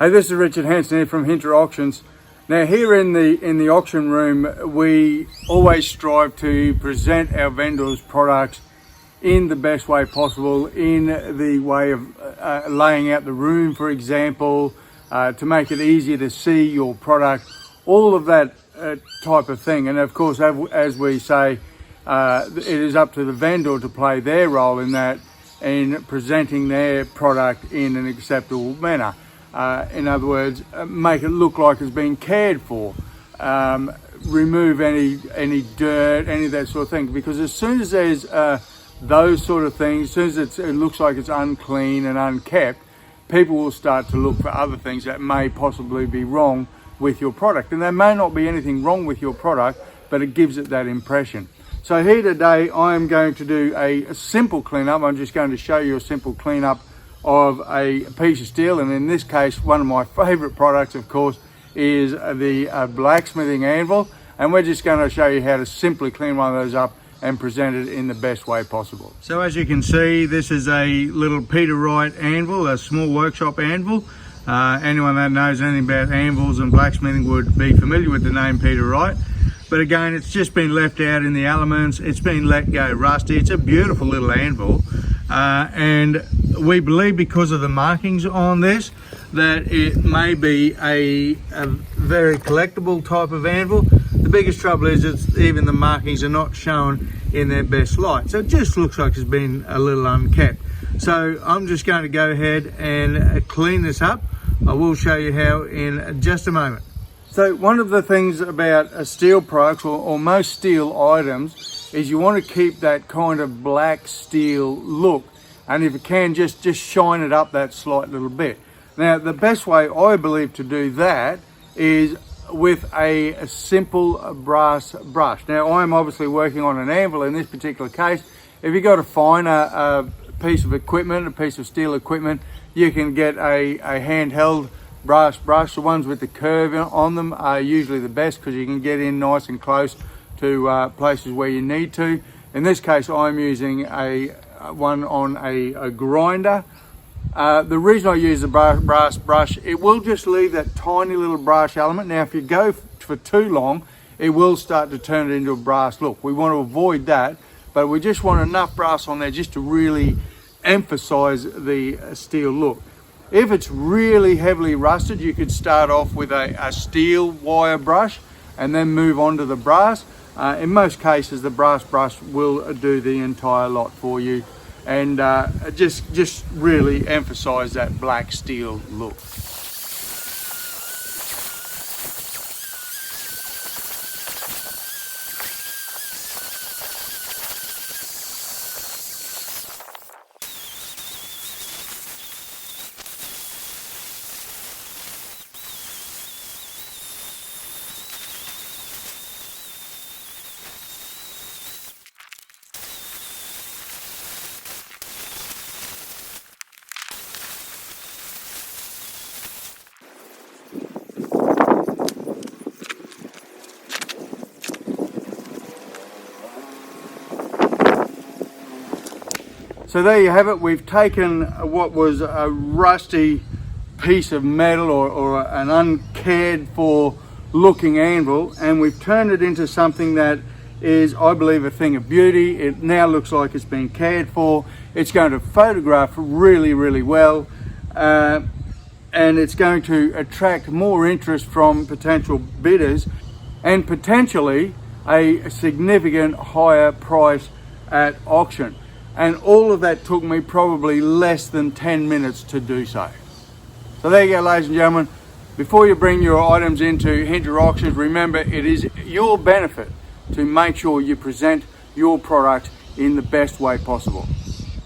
Hey, this is Richard Hanson here from Hinter Auctions. Now here in the auction room, we always strive to present our vendors' products in the best way possible, in the way of laying out the room, for example, to make it easier to see your product, all of that type of thing. And of course, as we say, it is up to the vendor to play their role in that, in presenting their product in an acceptable manner. In other words, make it look like it's been cared for. Remove any dirt, any of that sort of thing. Because as soon as there's those sort of things, as soon as it looks like it's unclean and unkept, people will start to look for other things that may possibly be wrong with your product. And there may not be anything wrong with your product, but it gives it that impression. So here today, I am going to do a simple cleanup. I'm just going to show you a simple cleanup of a piece of steel, and in this case, one of my favorite products, of course, is the blacksmithing anvil, and we're just going to show you how to simply clean one of those up and present it in the best way possible. So as you can see, this is a little Peter Wright anvil, a small workshop anvil. Anyone that knows anything about anvils and blacksmithing would be familiar with the name Peter Wright. But again, it's just been left out in the elements, it's been let go rusty. It's a beautiful little anvil. And we believe, because of the markings on this, that it may be a very collectible type of anvil. The biggest trouble is even the markings are not shown in their best light. So it just looks like it's been a little unkept. So I'm just going to go ahead and clean this up. I will show you how in just a moment. So one of the things about steel products, or most steel items, is you want to keep that kind of black steel look, and if you can, just shine it up that slight little bit. Now the best way I believe to do that is with a simple brass brush. Now I'm obviously working on an anvil in this particular case. If you've got a finer piece of equipment, a piece of steel equipment, you can get a handheld brass brush. The ones with the curve on them are usually the best, because you can get in nice and close to places where you need to. In this case, I'm using one on a grinder. The reason I use the brass brush, it will just leave that tiny little brass element. Now, if you go for too long, it will start to turn it into a brass look. We want to avoid that, but we just want enough brass on there just to really emphasize the steel look. If it's really heavily rusted, you could start off with a steel wire brush and then move on to the brass. In most cases, the brass brush will do the entire lot for you, and just really emphasize that black steel look. So there you have it. We've taken what was a rusty piece of metal or an uncared for looking anvil, and we've turned it into something that is, I believe, a thing of beauty. It now looks like it's been cared for. It's going to photograph really, really well, and it's going to attract more interest from potential bidders, and potentially a significant higher price at auction. And all of that took me probably less than 10 minutes to do so. So there you go, ladies and gentlemen. Before you bring your items into Hinter Auctions, remember, it is your benefit to make sure you present your product in the best way possible.